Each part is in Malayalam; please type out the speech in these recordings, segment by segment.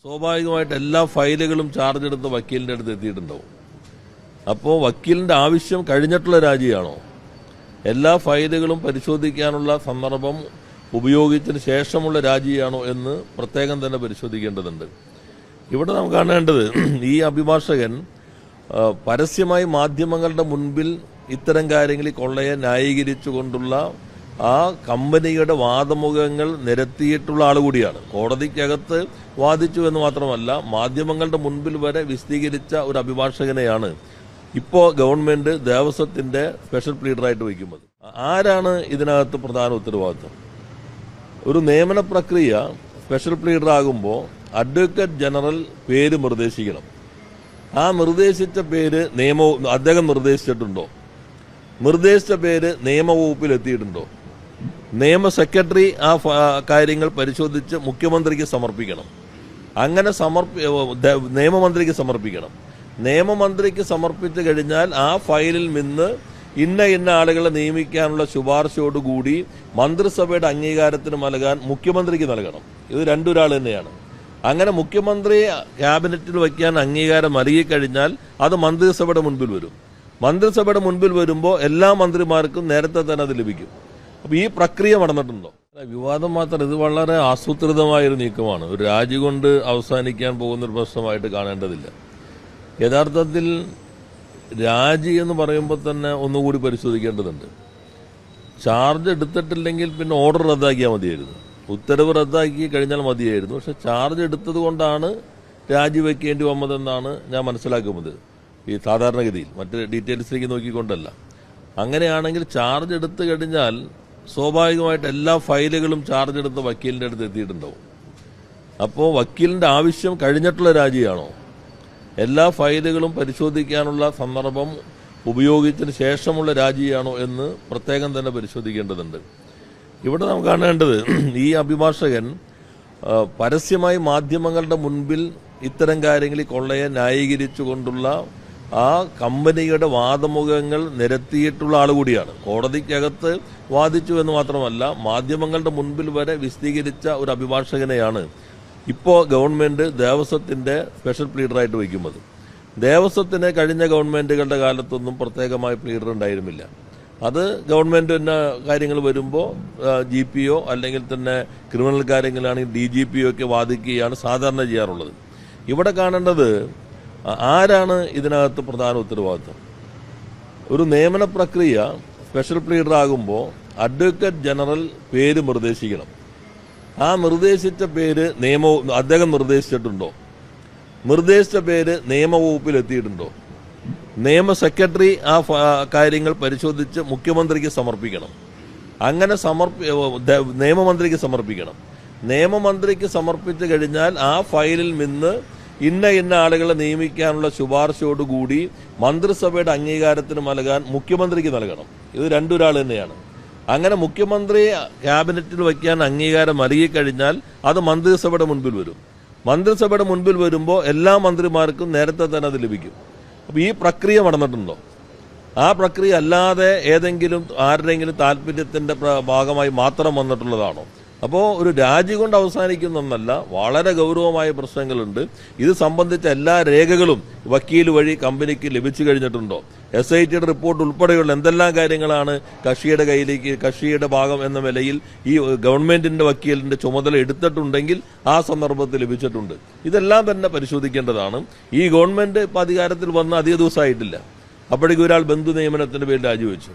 സ്വാഭാവികമായിട്ട് എല്ലാ ഫയലുകളും ചാർജ് എടുത്ത് വക്കീലിൻ്റെ അടുത്ത് എത്തിയിട്ടുണ്ടാവും. അപ്പോൾ വക്കീലിൻ്റെ ആവശ്യം കഴിഞ്ഞിട്ടുള്ള രാജിയാണോ? എല്ലാ ഫയലുകളും പരിശോധിക്കാനുള്ള സന്ദർഭം ഉപയോഗിച്ചതിന് ശേഷമുള്ള രാജിയാണോ എന്ന് പ്രത്യേകം തന്നെ പരിശോധിക്കേണ്ടതുണ്ട്. ഇവിടെ നാം കാണേണ്ടത് ഈ അഭിഭാഷകൻ പരസ്യമായി മാധ്യമങ്ങളുടെ മുൻപിൽ ഇത്തരം കാര്യങ്ങളിൽ കൊള്ളയെ ന്യായീകരിച്ചുകൊണ്ടുള്ള ആ കമ്പനിയുടെ വാദമുഖങ്ങൾ നിരത്തിയിട്ടുള്ള ആൾ കൂടിയാണ്. കോടതിക്കകത്ത് വാദിച്ചു എന്ന് മാത്രമല്ല, മാധ്യമങ്ങളുടെ മുൻപിൽ വരെ വിശദീകരിച്ച ഒരു അഭിഭാഷകനെയാണ് ഇപ്പോൾ ഗവൺമെന്റ് ദേവസ്വത്തിന്റെ സ്പെഷ്യൽ പ്ലീഡറായിട്ട് വയ്ക്കുന്നത്. ആരാണ് ഇതിനകത്ത് പ്രധാന ഉത്തരവാദിത്വം? ഒരു നിയമന പ്രക്രിയ സ്പെഷ്യൽ പ്ലീഡറാകുമ്പോൾ അഡ്വക്കേറ്റ് ജനറൽ പേര് നിർദ്ദേശിക്കണം. ആ നിർദ്ദേശിച്ച പേര് അദ്ദേഹം നിർദ്ദേശിച്ചിട്ടുണ്ടോ? നിർദ്ദേശിച്ച പേര് നിയമവകുപ്പിൽ എത്തിയിട്ടുണ്ടോ? നിയമ സെക്രട്ടറി ആ കാര്യങ്ങൾ പരിശോധിച്ച് മുഖ്യമന്ത്രിക്ക് സമർപ്പിക്കണം. അങ്ങനെ നിയമമന്ത്രിക്ക് സമർപ്പിക്കണം. നിയമമന്ത്രിക്ക് സമർപ്പിച്ചു കഴിഞ്ഞാൽ ആ ഫയലിൽ നിന്ന് ഇന്ന ആളുകളെ നിയമിക്കാനുള്ള ശുപാർശയോടുകൂടി മന്ത്രിസഭയുടെ അംഗീകാരത്തിന് നൽകാൻ മുഖ്യമന്ത്രിക്ക് നൽകണം. ഇത് രണ്ടൊരാൾ തന്നെയാണ്. അങ്ങനെ മുഖ്യമന്ത്രി ക്യാബിനറ്റിൽ വയ്ക്കാൻ അംഗീകാരം നൽകിക്കഴിഞ്ഞാൽ അത് മന്ത്രിസഭയുടെ മുൻപിൽ വരും. മന്ത്രിസഭയുടെ മുൻപിൽ വരുമ്പോൾ എല്ലാ മന്ത്രിമാർക്കും നേരത്തെ തന്നെ അത് ലഭിക്കും. അപ്പോൾ ഈ പ്രക്രിയ നടന്നിട്ടുണ്ടോ? വിവാദം മാത്രം, ഇത് വളരെ ആസൂത്രിതമായൊരു നീക്കമാണ്. ഒരു രാജി കൊണ്ട് അവസാനിക്കാൻ പോകുന്നൊരു പ്രശ്നമായിട്ട് കാണേണ്ടതില്ല. യഥാർത്ഥത്തിൽ രാജി എന്ന് പറയുമ്പോൾ തന്നെ ഒന്നുകൂടി പരിശോധിക്കേണ്ടതുണ്ട്. ചാർജ് എടുത്തിട്ടില്ലെങ്കിൽ പിന്നെ ഓർഡർ റദ്ദാക്കിയാൽ മതിയായിരുന്നു, ഉത്തരവ് റദ്ദാക്കി കഴിഞ്ഞാൽ മതിയായിരുന്നു. പക്ഷെ ചാർജ് എടുത്തത് കൊണ്ടാണ് രാജിവെക്കേണ്ടി വന്നതെന്നാണ് ഞാൻ മനസ്സിലാക്കുന്നത് ഈ സാധാരണഗതിയിൽ, മറ്റ് ഡീറ്റെയിൽസിലേക്ക് നോക്കിക്കൊണ്ടല്ല. അങ്ങനെയാണെങ്കിൽ ചാർജ് എടുത്തു കഴിഞ്ഞാൽ സ്വാഭാവികമായിട്ട് എല്ലാ ഫയലുകളും ചാർജ് എടുത്ത് വക്കീലിൻ്റെ അടുത്ത് എത്തിയിട്ടുണ്ടാവും. അപ്പോൾ വക്കീലിൻ്റെ ആവശ്യം കഴിഞ്ഞിട്ടുള്ള രാജിയാണോ? എല്ലാ ഫയലുകളും പരിശോധിക്കാനുള്ള സന്ദർഭം ഉപയോഗിച്ചതിന് ശേഷമുള്ള രാജിയാണോ എന്ന് പ്രത്യേകം തന്നെ പരിശോധിക്കേണ്ടതുണ്ട്. ഇവിടെ നാം കാണേണ്ടത് ഈ അഭിഭാഷകൻ പരസ്യമായി മാധ്യമങ്ങളുടെ മുൻപിൽ ഇത്തരം കാര്യങ്ങളിൽ കൊള്ളയെ ന്യായീകരിച്ചുകൊണ്ടുള്ള ആ കമ്പനിയുടെ വാദമുഖങ്ങൾ നിരത്തിയിട്ടുള്ള ആൾ കൂടിയാണ്. കോടതിക്കകത്ത് വാദിച്ചു എന്ന് മാത്രമല്ല, മാധ്യമങ്ങളുടെ മുൻപിൽ വരെ വിശദീകരിച്ച ഒരു അഭിഭാഷകനെയാണ് ഇപ്പോൾ ഗവൺമെന്റ് ദേവസ്വത്തിന്റെ സ്പെഷ്യൽ പ്ലീഡറായിട്ട് വയ്ക്കുന്നത്. ദേവസ്വത്തിന് കഴിഞ്ഞ ഗവൺമെന്റുകളുടെ കാലത്തൊന്നും പ്രത്യേകമായ പ്ലീഡർ ഉണ്ടായിരുന്നില്ല. അത് ഗവൺമെന്റ് തന്നെ കാര്യങ്ങൾ വരുമ്പോൾ GPO അല്ലെങ്കിൽ തന്നെ ക്രിമിനൽ കാര്യങ്ങളാണെങ്കിൽ DGPO ഒക്കെ വാദിക്കുകയാണ് സാധാരണ ചെയ്യാറുള്ളത്. ഇവിടെ കാണേണ്ടത് ആരാണ് ഇതിനകത്ത് പ്രധാന ഉത്തരവാദിത്വം? ഒരു നിയമന പ്രക്രിയ സ്പെഷ്യൽ പ്ലീഡറാകുമ്പോൾ അഡ്വക്കേറ്റ് ജനറൽ പേര് നിർദ്ദേശിക്കണം. ആ നിർദ്ദേശിച്ച പേര് അദ്ദേഹം നിർദ്ദേശിച്ചിട്ടുണ്ടോ? നിർദ്ദേശിച്ച പേര് നിയമവകുപ്പിൽ എത്തിയിട്ടുണ്ടോ? നിയമ സെക്രട്ടറി ആ കാര്യങ്ങൾ പരിശോധിച്ച് മുഖ്യമന്ത്രിക്ക് സമർപ്പിക്കണം. അങ്ങനെ നിയമമന്ത്രിക്ക് സമർപ്പിക്കണം. നിയമമന്ത്രിക്ക് സമർപ്പിച്ചു കഴിഞ്ഞാൽ ആ ഫയലിൽ നിന്ന് ഇന്ന ആളുകളെ നിയമിക്കാനുള്ള ശുപാർശയോടുകൂടി മന്ത്രിസഭയുടെ അംഗീകാരത്തിന് നൽകാൻ മുഖ്യമന്ത്രിക്ക് നൽകണം. ഇത് രണ്ടൊരാൾ തന്നെയാണ്. അങ്ങനെ മുഖ്യമന്ത്രി ക്യാബിനറ്റിൽ വയ്ക്കാൻ അംഗീകാരം നൽകിക്കഴിഞ്ഞാൽ അത് മന്ത്രിസഭയുടെ മുൻപിൽ വരും. മന്ത്രിസഭയുടെ മുൻപിൽ വരുമ്പോൾ എല്ലാ മന്ത്രിമാർക്കും നേരത്തെ തന്നെ അത് ലഭിക്കും. അപ്പോൾ ഈ പ്രക്രിയ നടന്നിട്ടുണ്ടോ? ആ പ്രക്രിയ അല്ലാതെ ഏതെങ്കിലും ആരുടെയെങ്കിലും താല്പര്യത്തിന്റെ ഭാഗമായി മാത്രം വന്നിട്ടുള്ളതാണോ? അപ്പോൾ ഒരു രാജി കൊണ്ട് അവസാനിക്കുന്നൊന്നല്ല, വളരെ ഗൗരവമായ പ്രശ്നങ്ങളുണ്ട്. ഇത് സംബന്ധിച്ച എല്ലാ രേഖകളും വക്കീൽ വഴി കമ്പനിക്ക് ലഭിച്ചു കഴിഞ്ഞിട്ടുണ്ടോ? SITയുടെ റിപ്പോർട്ട് ഉൾപ്പെടെയുള്ള എന്തെല്ലാം കാര്യങ്ങളാണ് കക്ഷിയുടെ കയ്യിലേക്ക്, കക്ഷിയുടെ ഭാഗം എന്ന നിലയിൽ ഈ ഗവൺമെന്റിന്റെ വക്കീലിന്റെ ചുമതല എടുത്തിട്ടുണ്ടെങ്കിൽ ആ സന്ദർഭത്തിൽ ലഭിച്ചിട്ടുണ്ട്. ഇതെല്ലാം തന്നെ പരിശോധിക്കേണ്ടതാണ്. ഈ ഗവൺമെന്റ് ഇപ്പം അധികാരത്തിൽ വന്ന് അധിക ദിവസമായിട്ടില്ല. അപ്പോഴേക്കും ഒരാൾ ബന്ധു നിയമനത്തിന്റെ പേരിൽ രാജിവെച്ചു.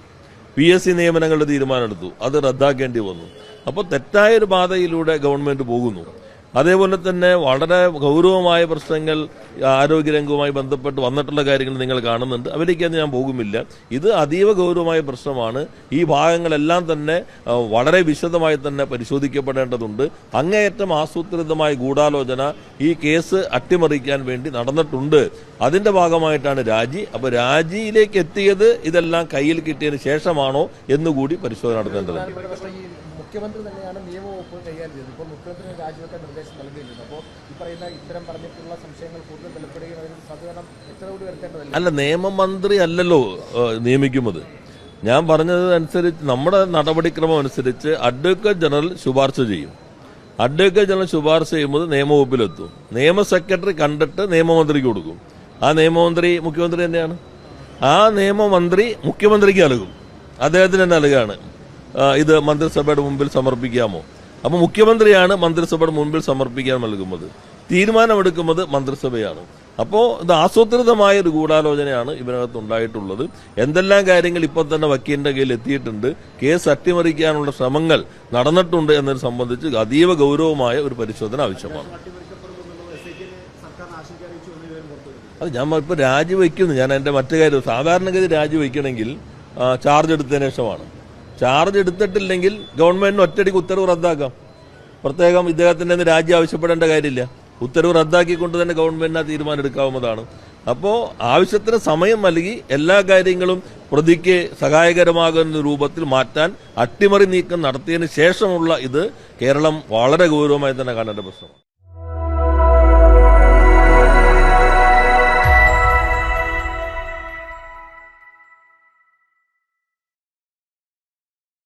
PSC നിയമനങ്ങളുടെ തീരുമാനമെടുത്തു, അത് റദ്ദാക്കേണ്ടി വന്നു. അപ്പോൾ തെറ്റായൊരു പാതയിലൂടെ ഗവൺമെന്റ് പോകുന്നു. അതേപോലെ തന്നെ വളരെ ഗൗരവമായ പ്രശ്നങ്ങൾ ആരോഗ്യരംഗവുമായി ബന്ധപ്പെട്ട് വന്നിട്ടുള്ള കാര്യങ്ങൾ നിങ്ങൾ കാണുന്നുണ്ട്. അവരിലേക്കൊന്നും ഞാൻ പോകുന്നില്ല. ഇത് അതീവ ഗൗരവമായ പ്രശ്നമാണ്. ഈ ഭാഗങ്ങളെല്ലാം തന്നെ വളരെ വിശദമായി തന്നെ പരിശോധിക്കപ്പെടേണ്ടതുണ്ട്. അങ്ങേയറ്റം ആസൂത്രിതമായ ഗൂഢാലോചന ഈ കേസ് അട്ടിമറിക്കാൻ വേണ്ടി നടന്നിട്ടുണ്ട്. അതിന്റെ ഭാഗമായിട്ടാണ് രാജി. അപ്പോൾ രാജിയിലേക്ക് എത്തിയത് ഇതെല്ലാം കയ്യിൽ കിട്ടിയതിന് ശേഷമാണോ എന്നുകൂടി പരിശോധന നടത്തേണ്ടതുണ്ട്. മുഖ്യമന്ത്രി തന്നെയാണ് നിയമവകുപ്പ് കൈകാര്യം ചെയ്തത്. ഇപ്പോൾ മുഖ്യമന്ത്രി രാജിവെക്കാൻ നിർദ്ദേശം നൽകിയിട്ടുണ്ട്. അപ്പോൾ ഈ പറയുന്ന ഇത്തരം പറഞ്ഞിട്ടുള്ള സംശയങ്ങൾ കൂടുതൽ ബലപ്പെടുകയും അതിന് സഹകരണം എത്രയോട് വരുത്തേണ്ടതല്ല. അല്ല, നിയമമന്ത്രി അല്ലല്ലോ നിയമിക്കുന്നത്. ഞാൻ പറഞ്ഞത് അനുസരിച്ച് നമ്മുടെ നടപടിക്രമം അനുസരിച്ച് അഡ്വക്കേറ്റ് ജനറൽ ശുപാർശ ചെയ്യും. അഡ്വക്കേറ്റ് ജനറൽ ശുപാർശ ചെയ്യുമ്പോൾ നിയമവകുപ്പിലെത്തും. നിയമ സെക്രട്ടറി കണ്ടിട്ട് നിയമമന്ത്രിക്ക് കൊടുക്കും. ആ നിയമമന്ത്രി മുഖ്യമന്ത്രി തന്നെയാണ്. ആ നിയമമന്ത്രി മുഖ്യമന്ത്രിക്ക് നൽകും. അദ്ദേഹത്തിന് തന്നെ നൽകുകയാണ്, ഇത് മന്ത്രിസഭയുടെ മുമ്പിൽ സമർപ്പിക്കാമോ. അപ്പോൾ മുഖ്യമന്ത്രിയാണ് മന്ത്രിസഭയുടെ മുമ്പിൽ സമർപ്പിക്കാൻ നൽകുന്നത്. തീരുമാനമെടുക്കുന്നത് മന്ത്രിസഭയാണ്. അപ്പോൾ ഇത് ആസൂത്രിതമായ ഒരു ഗൂഢാലോചനയാണ് ഇതിനകത്ത് ഉണ്ടായിട്ടുള്ളത്. എന്തെല്ലാം കാര്യങ്ങൾ ഇപ്പോൾ തന്നെ വക്കീലിന്റെ കയ്യിൽ എത്തിയിട്ടുണ്ട്, കേസ് അട്ടിമറിക്കാനുള്ള ശ്രമങ്ങൾ നടന്നിട്ടുണ്ട് എന്നതിനെ സംബന്ധിച്ച് അതീവ ഗൗരവമായ ഒരു പരിശോധന ആവശ്യമാണ്. അത് ഞാൻ ഇപ്പോൾ രാജിവെക്കുന്നു. ഞാൻ എൻ്റെ മറ്റു കാര്യം സാധാരണഗതി രാജിവെക്കണമെങ്കിൽ ചാർജ് എടുത്തതിന് ശേഷമാണ്. ചാർജ് എടുത്തിട്ടില്ലെങ്കിൽ ഗവൺമെന്റിന് ഒറ്റയടിക്ക് ഉത്തരവ് റദ്ദാക്കാം. പ്രത്യേകം ഇദ്ദേഹത്തിന്റെ രാജി ആവശ്യപ്പെടേണ്ട കാര്യമില്ല. ഉത്തരവ് റദ്ദാക്കിക്കൊണ്ട് തന്നെ ഗവൺമെന്റിന് ആ തീരുമാനം എടുക്കാവുന്നതാണ്. അപ്പോൾ ആവശ്യത്തിന് സമയം നൽകി എല്ലാ കാര്യങ്ങളും പ്രതിക്ക് സഹായകരമാകുന്ന രൂപത്തിൽ മാറ്റാൻ അട്ടിമറി നീക്കം നടത്തിയതിന് ശേഷമുള്ള ഇത് കേരളം വളരെ ഗൗരവമായി തന്നെ കാണേണ്ട പ്രശ്നമാണ്.